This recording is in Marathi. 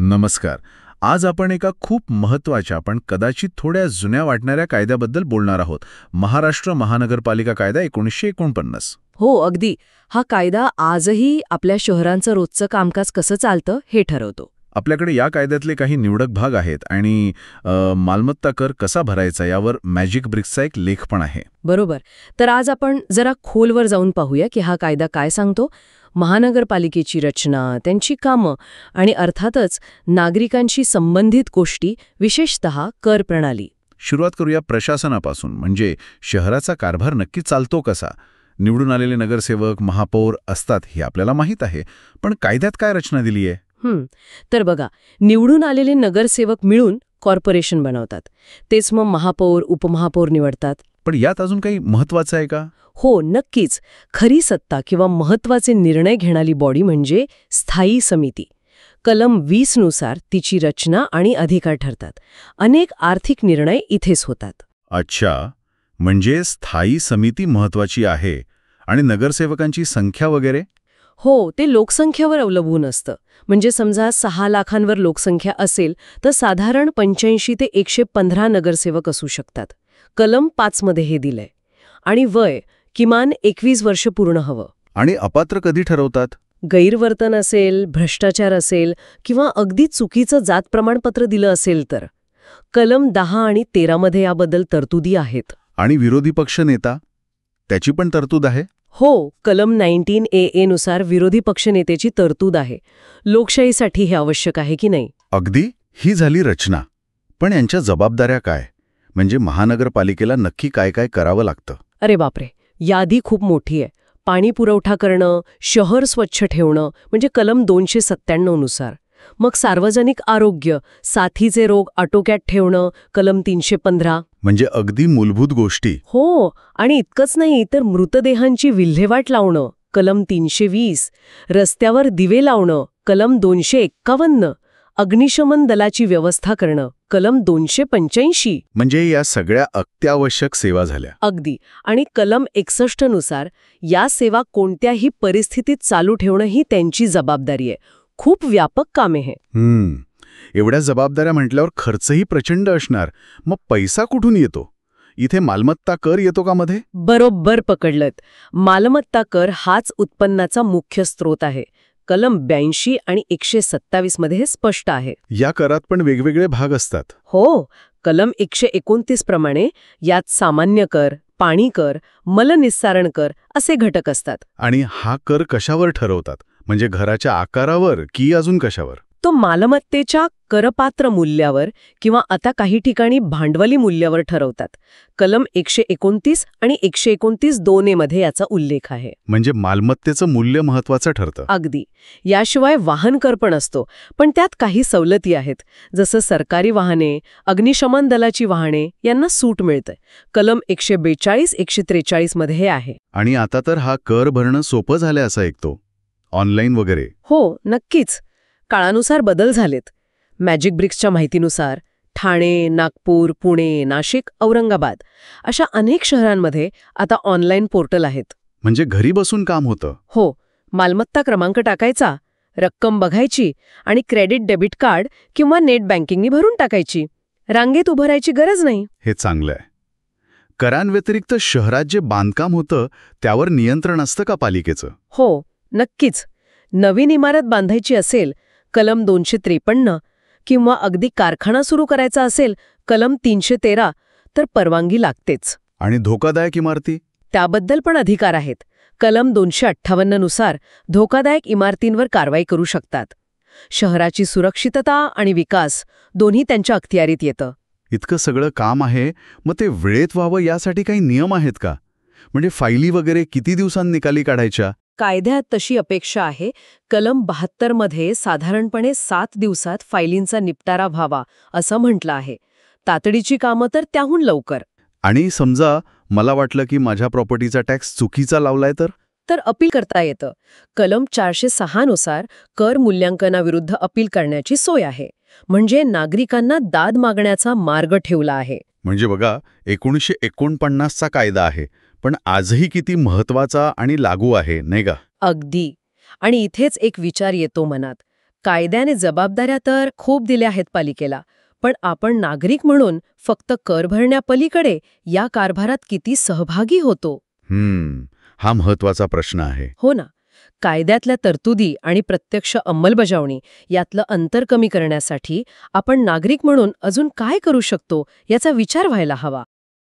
नमस्कार. आज आपण एका खूप महत्त्वाच्या पण कदाचित थोड्या जुन्या वाटणाऱ्या कायद्याबद्दल बोलणार आहोत. महाराष्ट्र महानगरपालिका कायदा 1949. हो, अगदी. हा कायदा आजही आपल्या शहरांचं रोजचं कामकाज कसं चालतं हे ठरवतो. आपल्याकडे या कायद्यातले काही निवडक भाग आहेत आणि मालमत्ता कर कसा भरायचा यावर मॅजिक ब्रिक्सचा एक लेख पण आहे. बरोबर. तर आज आपण जरा खोलवर जाऊन पाहूया की हा कायदा काय सांगतो. महानगरपालिकेची रचना, त्यांची कामं आणि अर्थातच नागरिकांशी संबंधित गोष्टी, विशेषतः कर प्रणाली. सुरुवात करूया प्रशासनापासून. म्हणजे शहराचा कारभार नक्की चालतो कसा. निवडून आलेले नगरसेवक, महापौर असतात हे आपल्याला माहीत आहे, पण कायद्यात काय रचना दिली आहे? तर बघा, निवडून आलेले नगरसेवक मिळून कॉर्पोरेशन बनवतात. तेच मग महापौर, उपमहापौर निवडतात. पण यात अजून काही महत्वाचं आहे का? हो, नक्कीच. खरी सत्ता किंवा महत्त्वाचे निर्णय घेणारी बॉडी म्हणजे स्थायी समिती. कलम 20 नुसार तिची रचना आणि अधिकार ठरतात. अनेक आर्थिक निर्णय इथेच होतात. अच्छा, म्हणजे स्थायी समिती महत्वाची आहे. आणि नगरसेवकांची संख्या वगैरे? हो, ते लोकसंख्येवर अवलंबून असतं. म्हणजे समजा 6 लाखांवर लोकसंख्या असेल तर साधारण 85 ते 115 नगरसेवक असू शकतात. कलम 5 मध्ये हे दिलंय. आणि वय किमान 21 वर्ष पूर्ण हवं. आणि अपात्र कधी ठरवतात? गैरवर्तन असेल, भ्रष्टाचार असेल किंवा अगदी चुकीचं जात प्रमाणपत्र दिलं असेल तर. कलम 10 आणि 13 मध्ये याबद्दल तरतुदी आहेत. आणि विरोधी पक्ष नेता, त्याची पण तरतूद आहे? हो, कलम 19AA नुसार विरोधी पक्षनेत्याची तरतूद आहे. लोकशाहीसाठी हे आवश्यक आहे की नाही? अगदी. ही झाली रचना. पण यांच्या जबाबदाऱ्या काय? म्हणजे महानगरपालिकेला नक्की काय काय करावं लागतं? अरे बापरे, यादी खूप मोठी आहे. पाणी पुरवठा करणं, शहर स्वच्छ ठेवणं म्हणजे कलम 297 नुसार. मग सार्वजनिक आरोग्य, साथीचे रोग आटोक्यात ठेवणं, कलम 315. म्हणजे अगदी मूलभूत गोष्टी. हो, आणि इतकंच नाही तर मृतदेहांची विल्हेवाट लावणं, कलम 320. रस्त्यावर दिवे लावणं, कलम 251. अग्निशमन दलाची व्यवस्था करणं, कलम 285. म्हणजे या सगळ्या अत्यावश्यक सेवा झाल्या. अगदी. आणि कलम 61 नुसार या सेवा कोणत्याही परिस्थितीत चालू ठेवणं ही त्यांची जबाबदारी आहे. खूप व्यापक काम आहे. एवढ्या जबाबदाऱ्या म्हटल्यावर खर्चही प्रचंड असणार. मग पैसा कुठून येतो? इथे मालमत्ता कर येतो का मध्ये? बरोबर पकडलत. मालमत्ता कर हाच उत्पन्नाचा मुख्य स्रोत आहे. कलम 82 आणि 127 मध्ये हे स्पष्ट आहे. या करात पण वेगवेगळे भाग असतात. हो, कलम 129 प्रमाणे यात सामान्य कर, पाणी कर, मलनिस्सारण कर असे घटक असतात. आणि हा कर कशावर ठरवतात? म्हणजे घराच्या आकारावर की अजून कशावर? तो मालमत्तेच्या करपात्र मूल्यावर किंवा आता काही ठिकाणी भांडवली मूल्यावर ठरवतात. कलम 129 आणि 129(2) मध्ये याचा उल्लेख आहे. म्हणजे मालमत्तेचं मूल्य महत्वाचं ठरतं. अगदी. याशिवाय वाहन कर पण असतो, पण त्यात काही सवलती आहेत. जसं सरकारी वाहने, अग्निशमन दलाची वाहने यांना सूट मिळते. कलम 142, 143 मध्ये हे आहे. आणि आता तर हा कर भरणं सोपं झालंय असं ऐकतो. ऑनलाईन वगैरे. हो, नक्कीच. काळानुसार बदल झालेत. मॅजिक ब्रिक्सच्या माहितीनुसार ठाणे, नागपूर, पुणे, नाशिक, औरंगाबाद अशा अनेक शहरांमध्ये आता ऑनलाईन पोर्टल आहेत. म्हणजे घरी बसून काम होतं. हो, मालमत्ता क्रमांक टाकायचा, रक्कम बघायची आणि क्रेडिट डेबिट कार्ड किंवा नेट बँकिंगनी भरून टाकायची. रांगेत उभं राहायची गरज नाही. हे चांगलं आहे. करांव्यतिरिक्त शहरात जे बांधकाम होतं त्यावर नियंत्रण असतं का पालिकेचं? हो, नक्कीच. नवीन इमारत बांधायची असेल, कलम 253, किंवा अगदी कारखाना सुरू करायचा असेल, कलम 313, तर परवानगी लागतेच. आणि धोकादायक इमारती? त्याबद्दल पण अधिकार आहेत. कलम 258 नुसार धोकादायक इमारतींवर कारवाई करू शकतात. शहराची सुरक्षितता आणि विकास दोन्ही त्यांच्या अखत्यारीत येतं. इतकं सगळं काम आहे, मग ते वेळेत व्हावं यासाठी काही नियम आहेत का? म्हणजे फायली वगैरे किती दिवसांनी निकाली काढायच्या? कायद्यात तशी अपेक्षा आहे. कलम 72 मध्ये साधारणपणे 7 दिवसात फायलींचा निपटारा व्हावा असं म्हटलं आहे. तातडीची कामं तर त्याहून लवकर. आणि समजा मला वाटलं की माझ्या प्रॉपर्टीचा टॅक्स चुकीचा लावलाय तर अपील करता येतं. कलम 406 नुसार कर मूल्यांकनाविरुद्ध अपील करण्याची सोय आहे. म्हणजे नागरिकांना दाद मागण्याचा मार्ग ठेवला आहे. म्हणजे बघा, 1949चा कायदा आहे, पण आजही किती महत्वाचा आणि लागू आहे, नाही का? अगदी. आणि इथेच एक विचार येतो मनात. कायद्याने जबाबदाऱ्या तर खूप दिल्या आहेत पालिकेला, पण आपण नागरिक म्हणून फक्त कर भरण्यापलीकडे या कारभारात किती सहभागी होतो? हा महत्वाचा प्रश्न आहे. हो ना. कायद्यातल्या तरतुदी आणि प्रत्यक्ष अंमलबजावणी यातलं अंतर कमी करण्यासाठी आपण नागरिक म्हणून अजून काय करू शकतो याचा विचार व्हायला हवा.